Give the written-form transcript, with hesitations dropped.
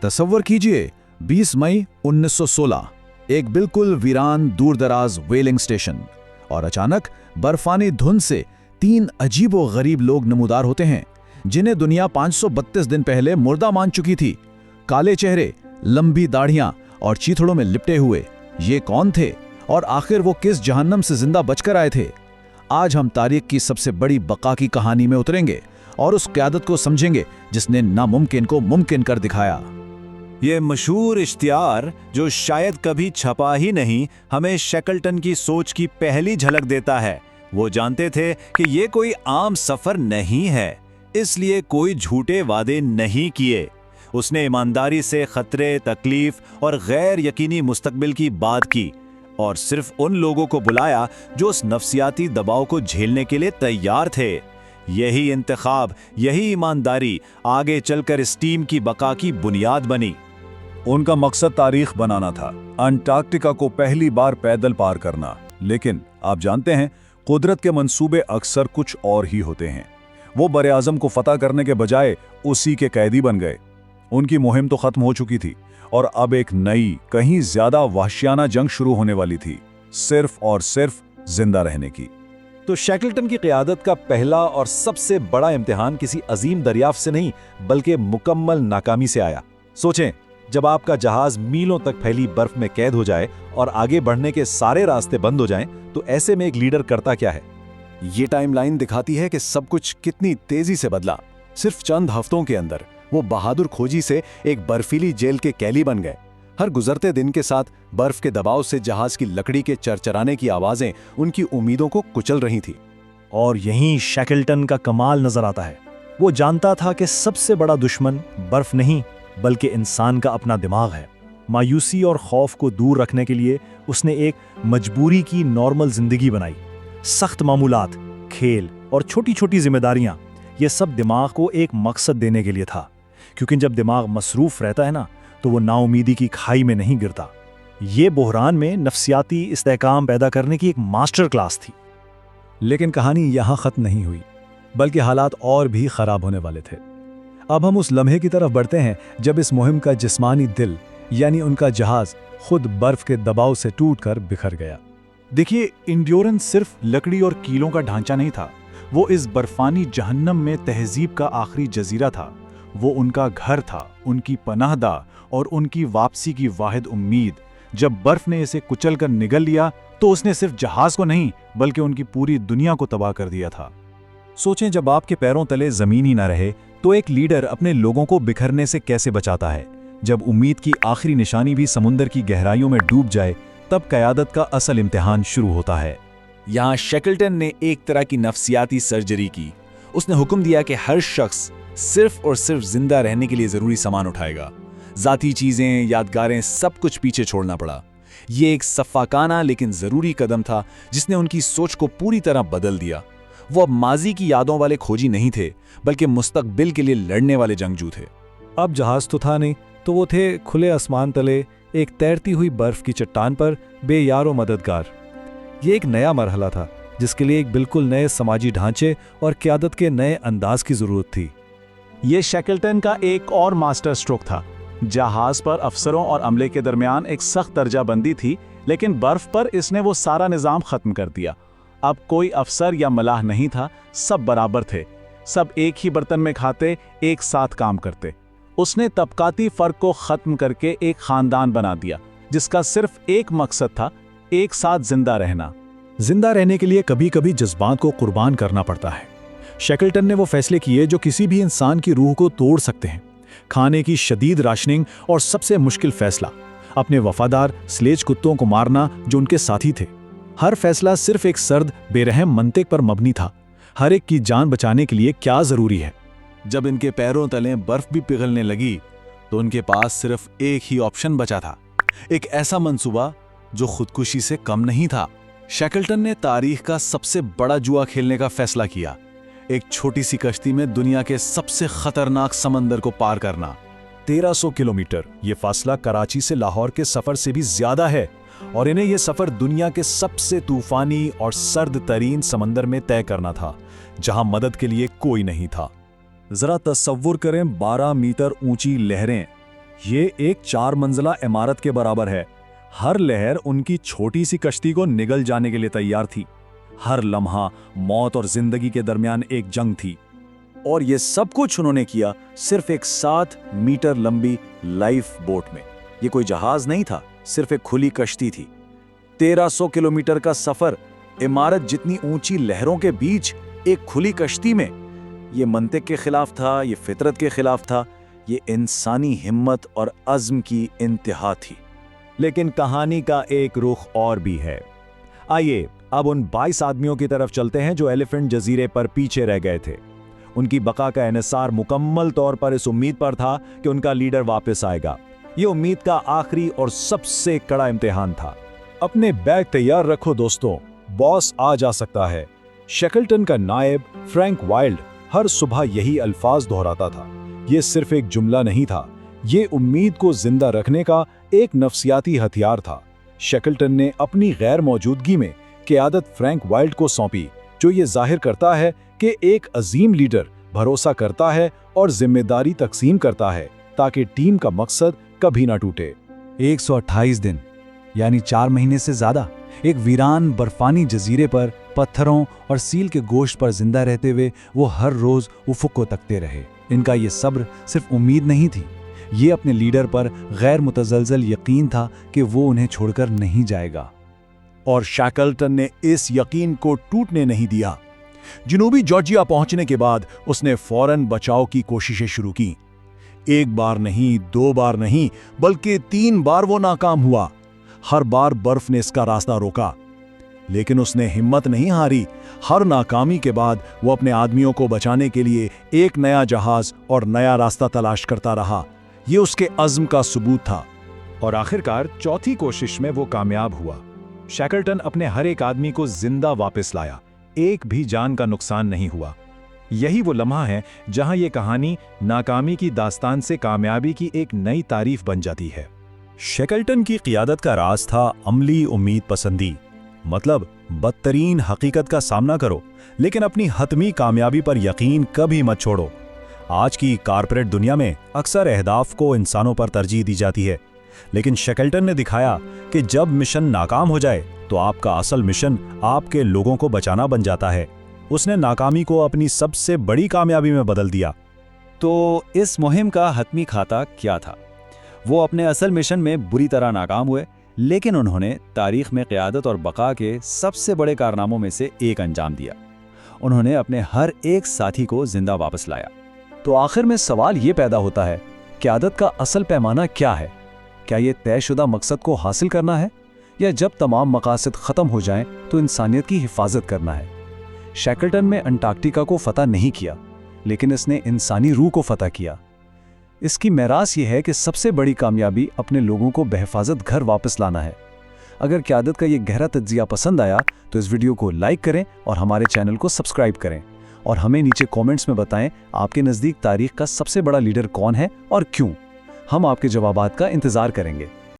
तसव्वुर कीजिए 20 मई 1916, एक बिल्कुल वीरान दूरदराज व्हेलिंग स्टेशन, और अचानक बर्फानी धुंध से 3 अजीबो-गरीब लोग नमूदार होते हैं जिन्हें दुनिया 532 दिन पहले मुर्दा मान चुकी थी। काले चेहरे, लंबी दाढ़ियां और चीथड़ों में लिपटे हुए ये कौन थे और आखिर वो किस जहन्नम से जिंदा बचकर आए थे? आज हम तारीख की सबसे बड़ी बका की कहानी में उतरेंगे और उस क़यादत को समझेंगे जिसने नामुमकिन को मुमकिन कर दिखाया। ये मशहूर इश्तिहार जो शायद कभी छपा ही नहीं, हमें शैकलटन की सोच की पहली झलक देता है। वो जानते थे कि ये कोई आम सफर नहीं है, इसलिए कोई झूठे वादे नहीं किए। उसने ईमानदारी से खतरे, तकलीफ और गैर यकीनी मुस्तकबिल की बात की और सिर्फ उन लोगों को बुलाया जो उस नफ्सियाती दबाव को झेलने के लिए तैयार थे। यही इंतखाब, यही ईमानदारी आगे चलकर इस टीम की बका की बुनियाद बनी। उनका मकसद तारीख बनाना था, अंटार्कटिका को पहली बार पैदल पार करना। लेकिन आप जानते हैं, कुदरत के मंसूबे अक्सर कुछ और ही होते हैं। वो बरे आज़म को फतह करने के बजाय उसी के कैदी बन गए। उनकी मुहिम तो खत्म हो चुकी थी और अब एक नई, कहीं ज्यादा वहशियाना जंग शुरू होने वाली थी, सिर्फ और सिर्फ जिंदा रहने की। तो शैकलटन की क़यादत का पहला और सबसे बड़ा इम्तिहान किसी अजीम दरियाफ्त से नहीं बल्कि मुकम्मल नाकामी से आया। सोचें, जब आपका जहाज मीलों तक फैली बर्फ में कैद हो जाए और आगे बढ़ने के सारे रास्ते बंद हो जाएं, तो ऐसे में एक लीडर करता क्या है? ये टाइमलाइन दिखाती है कि सब कुछ कितनी तेजी से बदला। सिर्फ चंद हफ्तों के अंदर वो बहादुर खोजी से एक बर्फीली जेल के कैदी बन गए। हर गुजरते दिन के साथ बर्फ के दबाव से जहाज की लकड़ी के चरचराने की आवाजें उनकी उम्मीदों को कुचल रही थी। और यहीं शैकलटन का कमाल नजर आता है। वो जानता था कि सबसे बड़ा दुश्मन बर्फ नहीं बल्कि इंसान का अपना दिमाग है। मायूसी और खौफ को दूर रखने के लिए उसने एक मजबूरी की नॉर्मल जिंदगी बनाई। सख्त मामूलात, खेल और छोटी छोटी जिम्मेदारियां, ये सब दिमाग को एक मकसद देने के लिए था। क्योंकि जब दिमाग मसरूफ रहता है ना, तो वो नाउमीदी की खाई में नहीं गिरता। ये बहरान में नफ्सियाती इस्तेहकाम पैदा करने की एक मास्टर क्लास थी। लेकिन कहानी यहाँ खत्म नहीं हुई, बल्कि हालात और भी खराब होने वाले थे। अब हम उस लम्हे की तरफ बढ़ते हैं जब इस मुहिम का जिस्मानी दिल, यानी उनका जहाज, खुद बर्फ के दबाव से टूटकर बिखर गया। देखिए, इंड्योरेंस सिर्फ लकड़ी और कीलों का ढांचा नहीं था, वो इस बर्फानी जहन्नम में तहजीब का आखिरी जजीरा था। वो उनका घर था, उनकी पनाहगाह और उनकी वापसी की वाहिद उम्मीद। जब बर्फ ने इसे कुचलकर निगल लिया तो उसने सिर्फ जहाज को नहीं बल्कि उनकी पूरी दुनिया को तबाह कर दिया था। सोचें, जब आपके पैरों तले जमीन ही ना रहे तो एक लीडर अपने लोगों को बिखरने से कैसे बचाता है? जब उम्मीद की आखिरी निशानी भी समुंदर की गहराइयों में डूब जाए, तब क़यादत का असल इम्तिहान शुरू होता है। यहाँ शैकलटन ने एक तरह की नफ्सियाती सर्जरी की। उसने हुक्म दिया कि हर शख्स सिर्फ और सिर्फ जिंदा रहने के लिए जरूरी सामान उठाएगा। जाती चीजें, यादगारें, सब कुछ पीछे छोड़ना पड़ा। ये एक सफ़ाकाना लेकिन जरूरी कदम था जिसने उनकी सोच को पूरी तरह बदल दिया। वो अब माजी की यादों वाले खोजी नहीं थे बल्कि मुस्तकबिल के लिए लड़ने वाले जंगजू थे। अब जहाज तो था नहीं, तो वो थे खुले आसमान तले एक तैरती हुई बर्फ की चट्टान पर बेयारो मददगार। ये एक नया मरहला था जिसके लिए एक बिल्कुल नए समाजी ढांचे और क़यादत के नए अंदाज की जरूरत थी। ये शैकलटन का एक और मास्टर स्ट्रोक था। जहाज पर अफसरों और अमले के दरमियान एक सख्त दर्जाबंदी थी, लेकिन बर्फ पर इसने वो सारा निज़ाम खत्म कर दिया। अब कोई अफसर या मलाह नहीं था, सब बराबर थे, सब एक ही बर्तन में खाते, एक साथ काम करते। उसने तबकाती फर्क को खत्म करके एक खानदान बना दिया जिसका सिर्फ एक मकसद था, एक साथ जिंदा रहना। जिंदा रहने के लिए कभी कभी जज्बात को कुर्बान करना पड़ता है। शैकलटन ने वो फैसले किए जो किसी भी इंसान की रूह को तोड़ सकते हैं। खाने की शदीद राशनिंग और सबसे मुश्किल फैसला, अपने वफादार स्लेज कुत्तों को मारना जो उनके साथी थे। हर फैसला सिर्फ एक सर्द, बेरहम मंतिक पर मबनी था। हर एक की जान बचाने के लिए क्या जरूरी है। जब इनके पैरों तले बर्फ भी पिघलने लगी तो उनके पास सिर्फ एक ही ऑप्शन बचा था, एक ऐसा मंसूबा जो खुदकुशी से कम नहीं था। शैकलटन ने तारीख का सबसे बड़ा जुआ खेलने का फैसला किया। एक छोटी सी कश्ती में दुनिया के सबसे खतरनाक समंदर को पार करना। 1300 किलोमीटर, ये फासला कराची से लाहौर के सफर से भी ज्यादा है, और इन्हें यह सफर दुनिया के सबसे तूफानी और सर्द तरीन समंदर में तय करना था, जहां मदद के लिए कोई नहीं था। जरा तसव्वुर करें, 12 मीटर ऊंची लहरें, ये एक 4 मंजिला इमारत के बराबर है। हर लहर उनकी छोटी सी कश्ती को निगल जाने के लिए तैयार थी। हर लम्हा मौत और जिंदगी के दरमियान एक जंग थी। और ये सब कुछ उन्होंने किया सिर्फ एक 7 मीटर लंबी लाइफ बोट में। ये कोई जहाज नहीं था, सिर्फ एक खुली कश्ती थी। 1300 किलोमीटर का सफर इमारत जितनी ऊंची लहरों के बीच एक खुली कश्ती में। ये मंतिक के खिलाफ था, ये फितरत के खिलाफ था, ये इंसानी हिम्मत और अज़्म की इंतहा थी। लेकिन कहानी का एक रुख और भी है। आइए अब उन 22 आदमियों की तरफ चलते हैं जो एलिफेंट जजीरे पर पीछे रह गए थे। उनकी बका का इन्हिसार मुकम्मल तौर पर इस उम्मीद पर था कि उनका लीडर वापस आएगा। ये उम्मीद का आखिरी और सबसे कड़ा इम्तिहान था। अपने बैग तैयार रखो दोस्तों, बॉस आ जा सकता है। शैकलटन का नायब फ्रैंक वाइल्ड हर सुबह यही अल्फाज दोहराता था। ये सिर्फ एक जुमला नहीं था, ये उम्मीद को जिंदा रखने का एक नफ्सियाती हथियार था। शैकलटन ने अपनी गैर मौजूदगी में क़यादत फ्रैंक वाइल्ड को सौंपी, जो ये जाहिर करता है कि एक अजीम लीडर भरोसा करता है और जिम्मेदारी तकसीम करता है ताकि टीम का मकसद कभी ना टूटे। 128 दिन यानी 4 महीने से ज्यादा एक वीरान बर्फानी जजीरे पर पत्थरों और सील के गोश्त पर जिंदा रहते हुए वो हर रोज उफुक को तकते रहे। इनका ये सब्र सिर्फ उम्मीद नहीं थी, ये अपने लीडर पर गैर मुतजलजल यकीन था कि वो उन्हें छोड़कर नहीं जाएगा। और शैकलटन ने इस यकीन को टूटने नहीं दिया। जनूबी जॉर्जिया पहुंचने के बाद उसने फौरन बचाव की कोशिशें शुरू की। 1 बार नहीं, 2 बार नहीं, बल्कि 3 बार वो नाकाम हुआ। हर बार बर्फ ने इसका रास्ता रोका, लेकिन उसने हिम्मत नहीं हारी। हर नाकामी के बाद वो अपने आदमियों को बचाने के लिए एक नया जहाज और नया रास्ता तलाश करता रहा। ये उसके अज़्म का सबूत था। और आखिरकार चौथी कोशिश में वो कामयाब हुआ। शैकलटन अपने हर एक आदमी को जिंदा वापस लाया, एक भी जान का नुकसान नहीं हुआ। यही वो लम्हा है जहां ये कहानी नाकामी की दास्तान से कामयाबी की एक नई तारीफ बन जाती है। शैकलटन की क़ियादत का राज था अमली उम्मीद पसंदी, मतलब बदतरीन हकीकत का सामना करो लेकिन अपनी हतमी कामयाबी पर यकीन कभी मत छोड़ो। आज की कारपोरेट दुनिया में अक्सर अहदाफ को इंसानों पर तरजीह दी जाती है, लेकिन शैकलटन ने दिखाया कि जब मिशन नाकाम हो जाए तो आपका असल मिशन आपके लोगों को बचाना बन जाता है। उसने नाकामी को अपनी सबसे बड़ी कामयाबी में बदल दिया। तो इस मुहिम का हतमी खाता क्या था? वो अपने असल मिशन में बुरी तरह नाकाम हुए, लेकिन उन्होंने तारीख में क़यादत और बका के सबसे बड़े कारनामों में से एक अंजाम दिया। उन्होंने अपने हर एक साथी को जिंदा वापस लाया। तो आखिर में सवाल ये पैदा होता है, क़यादत का असल पैमाना क्या है? क्या ये तयशुदा मकसद को हासिल करना है, या जब तमाम मकासद ख़त्म हो जाएं तो इंसानियत की हिफाजत करना है? शैकलटन ने अंटार्कटिका को फतह नहीं किया, लेकिन इसने इंसानी रूह को फतह किया। इसकी मेरास ये है कि सबसे बड़ी कामयाबी अपने लोगों को बहिफाजत घर वापस लाना है। अगर क़यादत का ये गहरा तज्ज़िया पसंद आया तो इस वीडियो को लाइक करें और हमारे चैनल को सब्सक्राइब करें, और हमें नीचे कमेंट्स में बताएं आपके नज़दीक तारीख का सबसे बड़ा लीडर कौन है और क्यों। हम आपके जवाबात का इंतज़ार करेंगे।